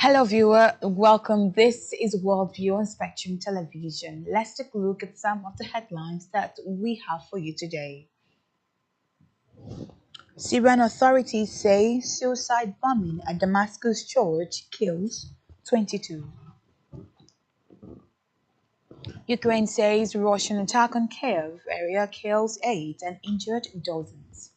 Hello, viewer. Welcome. This is Worldview on Spectrum Television. Let's take a look at some of the headlines that we have for you today. Syrian authorities say suicide bombing at Damascus church kills 22. Ukraine says Russian attack on Kiev area kills 8 and injured dozens.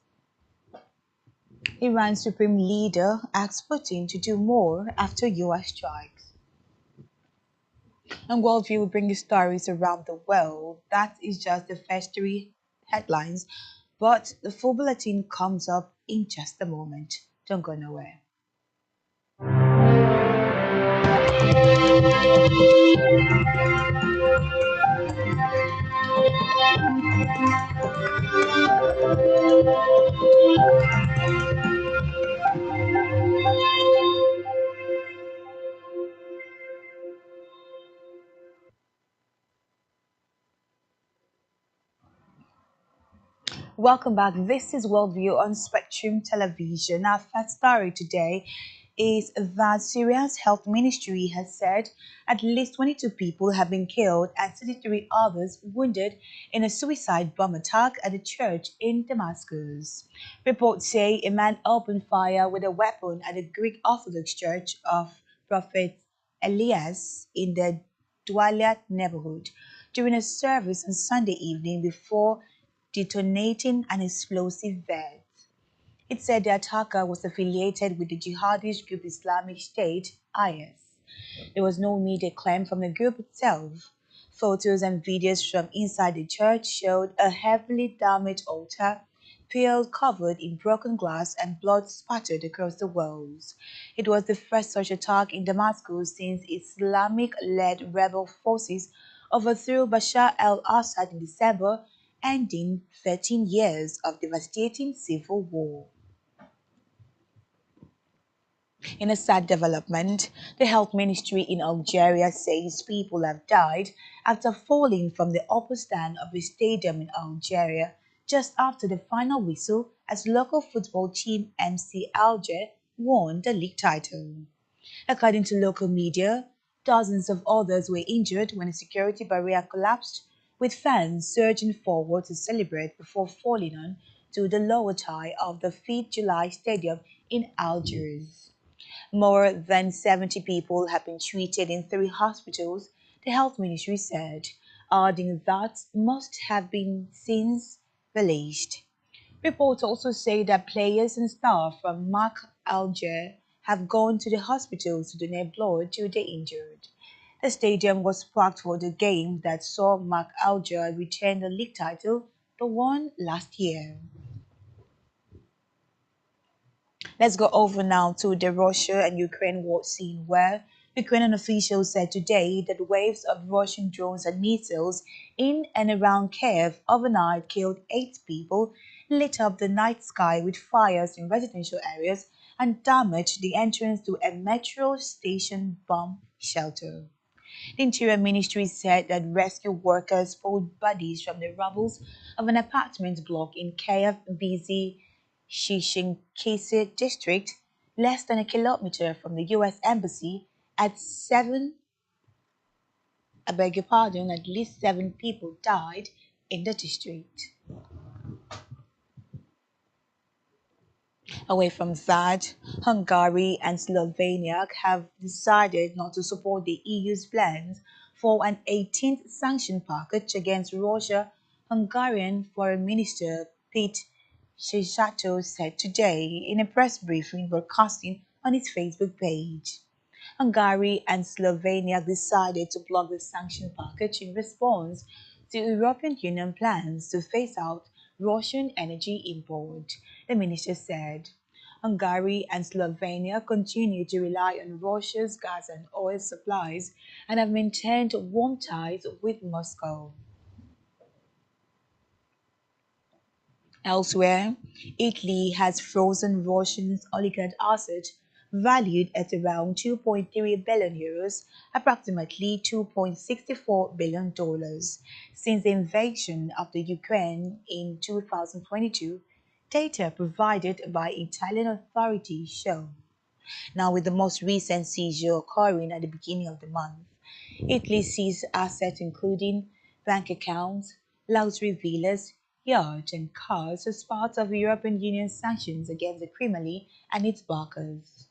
Iran's supreme leader asks Putin to do more after US strikes. And Worldview will bring you stories around the world. That is just the first three headlines, but the full bulletin comes up in just a moment. Don't go nowhere. Welcome back. This is Worldview on Spectrum Television. Our first story today is that Syria's health ministry has said at least 22 people have been killed and 33 others wounded in a suicide bomb attack at a church in Damascus. Reports say a man opened fire with a weapon at a Greek Orthodox church of Prophet Elias in the Dwalat neighborhood during a service on Sunday evening before detonating an explosive vat. It said the attacker was affiliated with the jihadist group Islamic State (IS). There was no immediate claim from the group itself. Photos and videos from inside the church showed a heavily damaged altar, field covered in broken glass and blood spattered across the walls. It was the first such attack in Damascus since Islamic-led rebel forces overthrew Bashar al-Assad in December, ending 13 years of devastating civil war. In a sad development, the health ministry in Algeria says people have died after falling from the upper stand of a stadium in Algeria just after the final whistle as local football team MC Alger won the league title. According to local media, dozens of others were injured when a security barrier collapsed, with fans surging forward to celebrate before falling on to the lower tie of the 5th July Stadium in Algiers. More than 70 people have been treated in 3 hospitals, the health ministry said, adding that most have been since released. Reports also say that players and staff from Marc Alger have gone to the hospitals to donate blood to the injured. The stadium was packed for the game that saw Marc Alger retain the league title, the one last year. Let's go over now to the Russia and Ukraine war scene, where Ukrainian officials said today that waves of Russian drones and missiles in and around Kiev overnight killed 8 people, lit up the night sky with fires in residential areas, and damaged the entrance to a metro station bomb shelter. The Interior Ministry said that rescue workers pulled bodies from the rubble of an apartment block in Kiev busy Shishinkisi district, less than a kilometer from the US Embassy, at 7, I beg your pardon, at least 7 people died in the district. Away from that, Hungary and Slovenia have decided not to support the EU's plans for an 18th sanction package against Russia, Hungarian Foreign Minister Pete Szisato said today in a press briefing broadcasting on his Facebook page. Hungary and Slovenia decided to block the sanction package in response to European Union plans to phase out Russian energy import, the minister said. Hungary and Slovenia continue to rely on Russia's gas and oil supplies and have maintained warm ties with Moscow. Elsewhere, Italy has frozen Russia's oligarch assets valued at around 2.3 billion euros, approximately $2.64 billion, since the invasion of the Ukraine in 2022, data provided by Italian authorities show. Now, with the most recent seizure occurring at the beginning of the month, Italy seized assets including bank accounts, luxury villas, yachts, and cars as part of European Union sanctions against the Kremlin and its backers.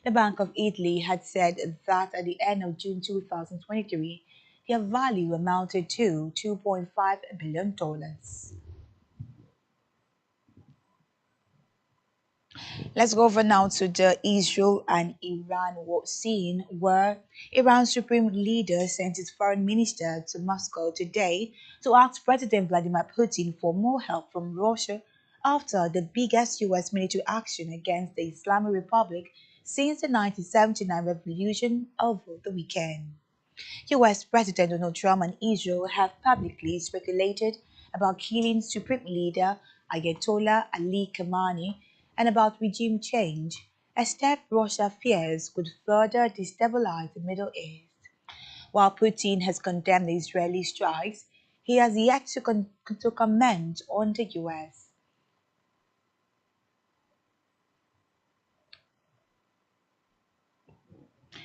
The Bank of Italy had said that at the end of June 2023, their value amounted to $2.5 billion. Let's go over now to the Israel and Iran war scene, where Iran's supreme leader sent his foreign minister to Moscow today to ask President Vladimir Putin for more help from Russia after the biggest U.S. military action against the Islamic Republic since the 1979 revolution over the weekend. US President Donald Trump and Israel have publicly speculated about killing Supreme Leader Ayatollah Ali Khamenei and about regime change, a step Russia fears could further destabilize the Middle East. While Putin has condemned the Israeli strikes, he has yet to comment on the US.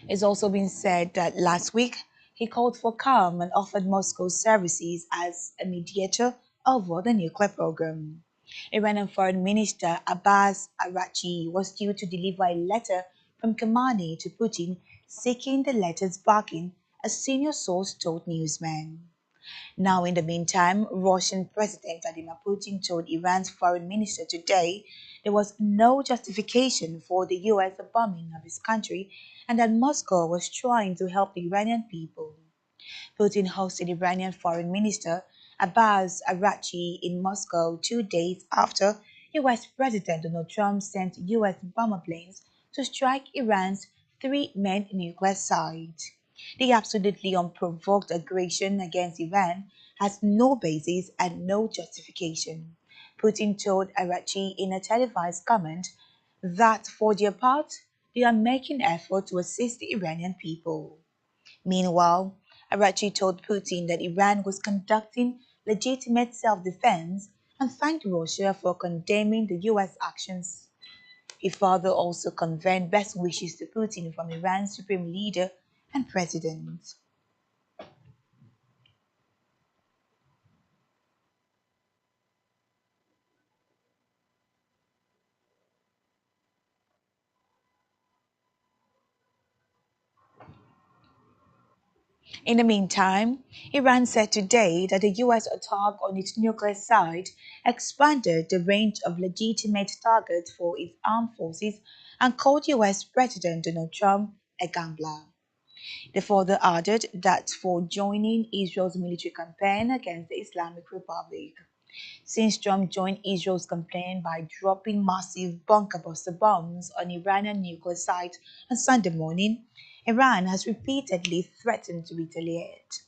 It's also been said that last week he called for calm and offered Moscow services as a mediator over the nuclear program. Iranian Foreign Minister Abbas Araghchi was due to deliver a letter from Khamenei to Putin seeking the letter's backing, a senior source told newsmen. Now, in the meantime, Russian President Vladimir Putin told Iran's foreign minister today there was no justification for the US bombing of his country and that Moscow was trying to help the Iranian people. Putin hosted Iranian Foreign Minister Abbas Araghchi in Moscow 2 days after US President Donald Trump sent US bomber planes to strike Iran's three main nuclear sites. The absolutely unprovoked aggression against Iran has no basis and no justification. Putin told Araghchi in a televised comment that for their part, they are making effort to assist the Iranian people. Meanwhile, Araghchi told Putin that Iran was conducting legitimate self-defense and thanked Russia for condemning the US actions. He further also conveyed best wishes to Putin from Iran's supreme leader and president. In the meantime, Iran said today that the US attack on its nuclear site expanded the range of legitimate targets for its armed forces and called US President Donald Trump a gambler. They further added that for joining Israel's military campaign against the Islamic Republic. Since Trump joined Israel's campaign by dropping massive bunker buster bombs on Iranian nuclear sites on Sunday morning, Iran has repeatedly threatened to retaliate.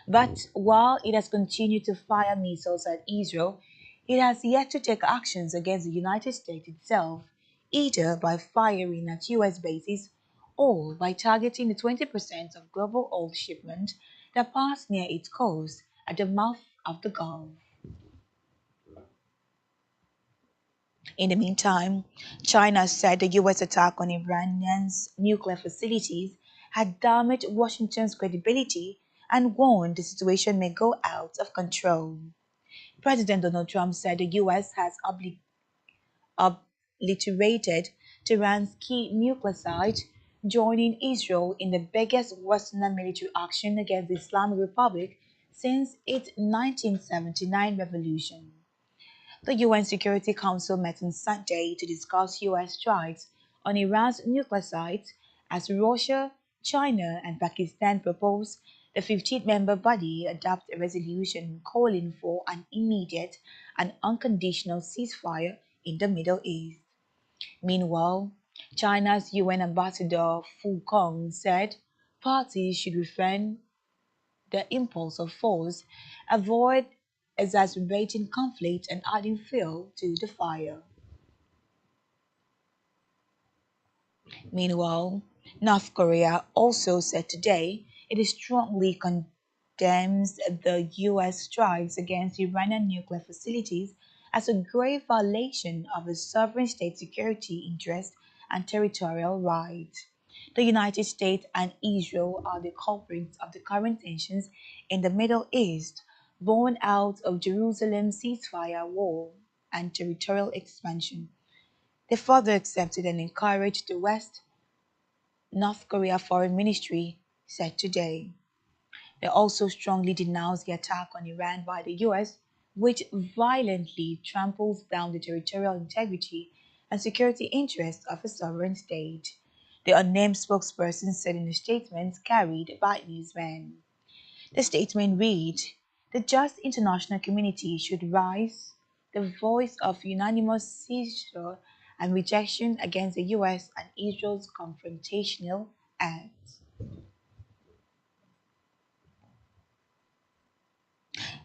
But while it has continued to fire missiles at Israel, it has yet to take actions against the United States itself, either by firing at US bases or by targeting the 20% of global oil shipment that pass near its coast at the mouth of the Gulf. In the meantime, China said the US attack on Iran's nuclear facilities had damaged Washington's credibility and warned the situation may go out of control. President Donald Trump said the US has obliterated Tehran's key nuclear site, joining Israel in the biggest Western military action against the Islamic Republic since its 1979 revolution. The UN Security Council met on Sunday to discuss US strikes on Iran's nuclear sites as Russia, China, and Pakistan proposed the 15-member body adopt a resolution calling for an immediate and unconditional ceasefire in the Middle East. Meanwhile, China's UN Ambassador Fu Kong said parties should refrain the impulse of force, avoid exacerbating conflict and adding fuel to the fire. Meanwhile, North Korea also said today it strongly condemns the US strikes against Iranian nuclear facilities as a grave violation of its sovereign state security interests and territorial rights. The United States and Israel are the culprits of the current tensions in the Middle East, born out of Jerusalem's ceasefire war and territorial expansion. They further accepted and encouraged the West, North Korea Foreign Ministry said today. They also strongly denounced the attack on Iran by the US, which violently tramples down the territorial integrity and security interests of a sovereign state. The unnamed spokesperson said in a statement carried by newsmen. The statement read, the just international community should rise the voice of unanimous censure and rejection against the US and Israel's confrontational acts.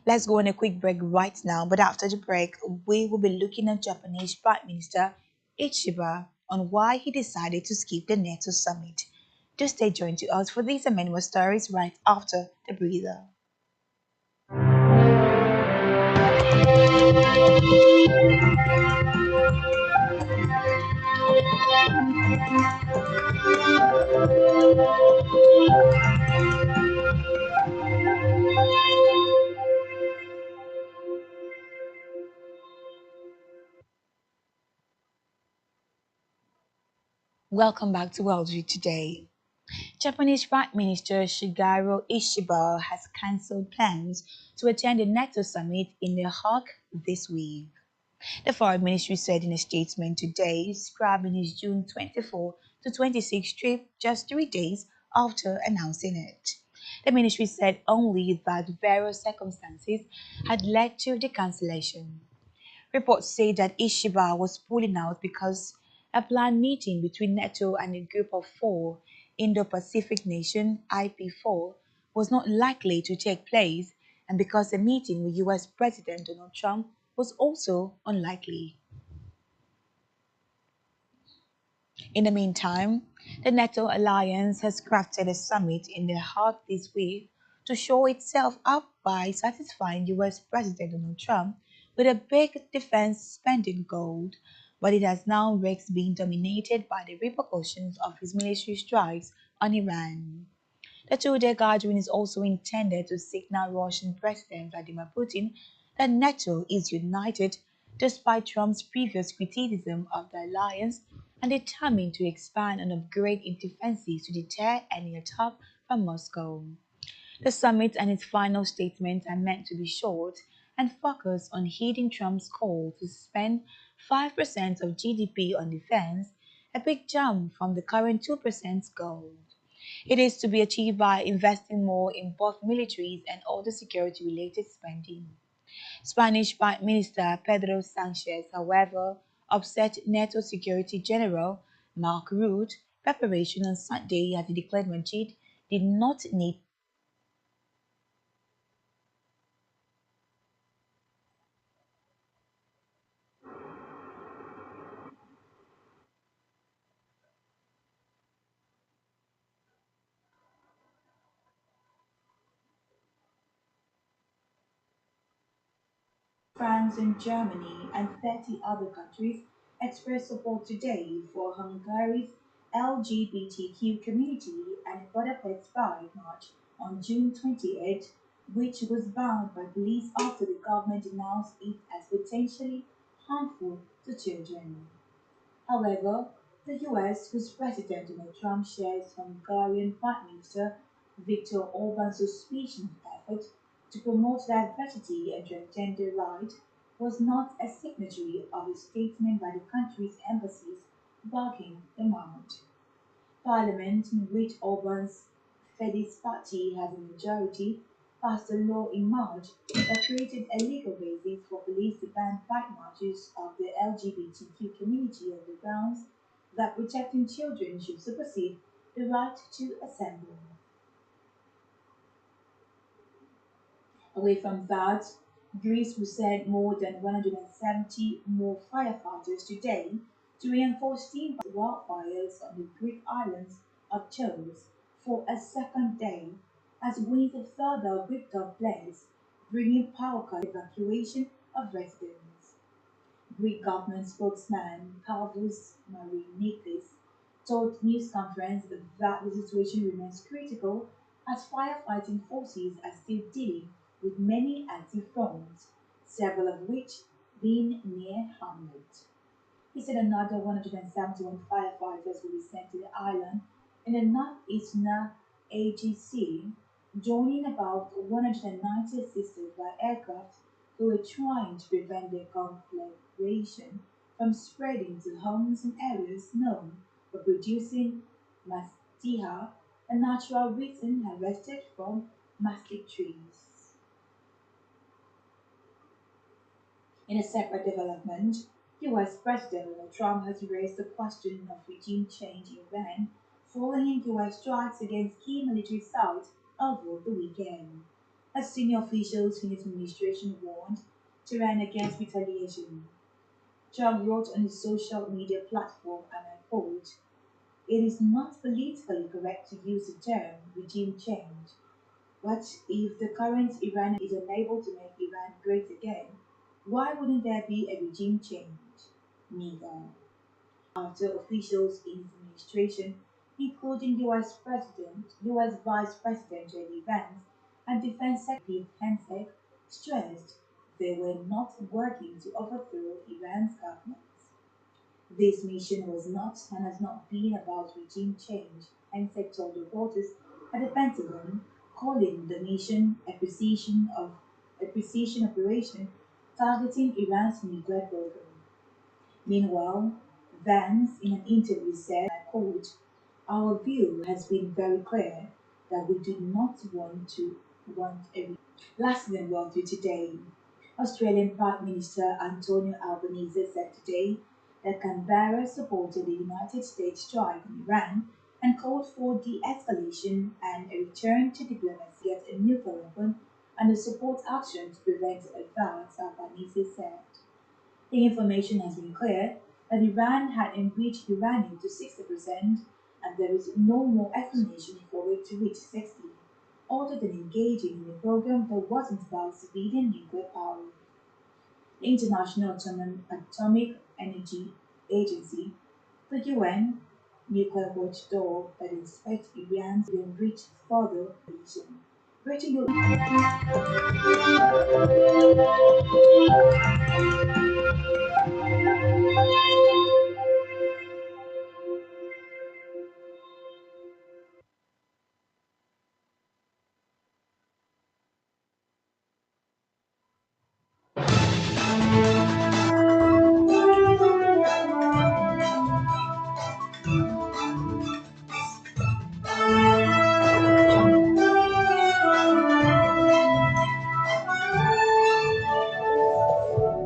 Let's go on a quick break right now, but after the break, we will be looking at Japanese Prime Minister Ichiba on why he decided to skip the NATO summit. Just stay tuned to us for these and many more stories right after the breather. Welcome back to Worldview Today. Japanese Prime Minister Shigeru Ishiba has cancelled plans to attend the NATO summit in The Hague this week. The Foreign Ministry said in a statement today, scrapping his June 24 to 26 trip just 3 days after announcing it. The ministry said only that various circumstances had led to the cancellation. Reports say that Ishiba was pulling out because a planned meeting between NATO and a group of four Indo-Pacific nation IP4 was not likely to take place and because a meeting with US President Donald Trump was also unlikely. In the meantime, the NATO alliance has crafted a summit in The Hague this week to show itself up by satisfying US President Donald Trump with a big defense spending goal, but it has now risks being dominated by the repercussions of his military strikes on Iran. The two-day gathering is also intended to signal Russian President Vladimir Putin that NATO is united despite Trump's previous criticism of the alliance and determined to expand and upgrade its defenses to deter any attack from Moscow. The summit and its final statement are meant to be short and focus on heeding Trump's call to spend 5% of GDP on defense, a big jump from the current 2% goal. It is to be achieved by investing more in both military and other security related spending. Spanish Prime Minister Pedro Sanchez, however, upset NATO Security General Mark Rutte preparation on Sunday as he declared Madrid did not need France and Germany and 30 other countries expressed support today for Hungary's LGBTQ community and Budapest Pride March on June 28, which was banned by police after the government denounced it as potentially harmful to children. However, the US, whose President Donald Trump shares Hungarian Prime Minister Viktor Orban's suspicion of effort to promote diversity and transgender rights, was not a signatory of a statement by the country's embassies blocking the march. Parliament, in which Orban's Fidesz party has a majority, passed a law in March that created a legal basis for police to ban pride marches of the LGBTQ community on the grounds that protecting children should supersede the right to assemble. Away from that, Greece will send more than 170 more firefighters today to reinforce team wildfires on the Greek islands of Chios for a second day as winds have further whipped up flares, bringing power cut evacuation of residents. Greek government spokesman Pavlos Marinakis told news conference that the situation remains critical as firefighting forces are still dealing with many active fronts, several of which being near Hamlet. He said another 171 firefighters will be sent to the island in the northeastern AGC, joining about 190 assisted by aircraft who were trying to prevent the conflagration from spreading to homes and areas known for producing mastiha, a natural resin harvested from mastic trees. In a separate development, US President Donald Trump has raised the question of regime change in Iran following US strikes against key military sites over the weekend. As senior officials in his administration warned Tehran against retaliation, Trump wrote on his social media platform, and I quote, "It is not politically correct to use the term regime change, but if the current Iran is unable to make Iran great again, why wouldn't there be a regime change? Neither." After officials in his administration, including US Vice President J.D. Vance and Defense Secretary Pence, stressed they were not working to overthrow Iran's government. This mission was not and has not been about regime change, Pence told reporters at the Pentagon, calling the mission a precision operation targeting Iran's nuclear program. Meanwhile, Vance, in an interview, said, I quote, "Our view has been very clear that we do not want a." Lastly, on World View today, Australian Prime Minister Antonio Albanese said today that Canberra supported the United States strike on Iran and called for de-escalation and a return to diplomacy, get a nuclear weapon, and a support action to prevent advance, Albanese said. The information has been clear that Iran had enriched uranium to 60% and there is no more explanation for it to reach 60, other than engaging in a program that wasn't about civilian nuclear power. The International Atomic Energy Agency, the UN nuclear watchdog that inspects Iran's enriched further region. Breaking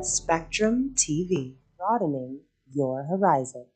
Spectrum TV, broadening your horizon.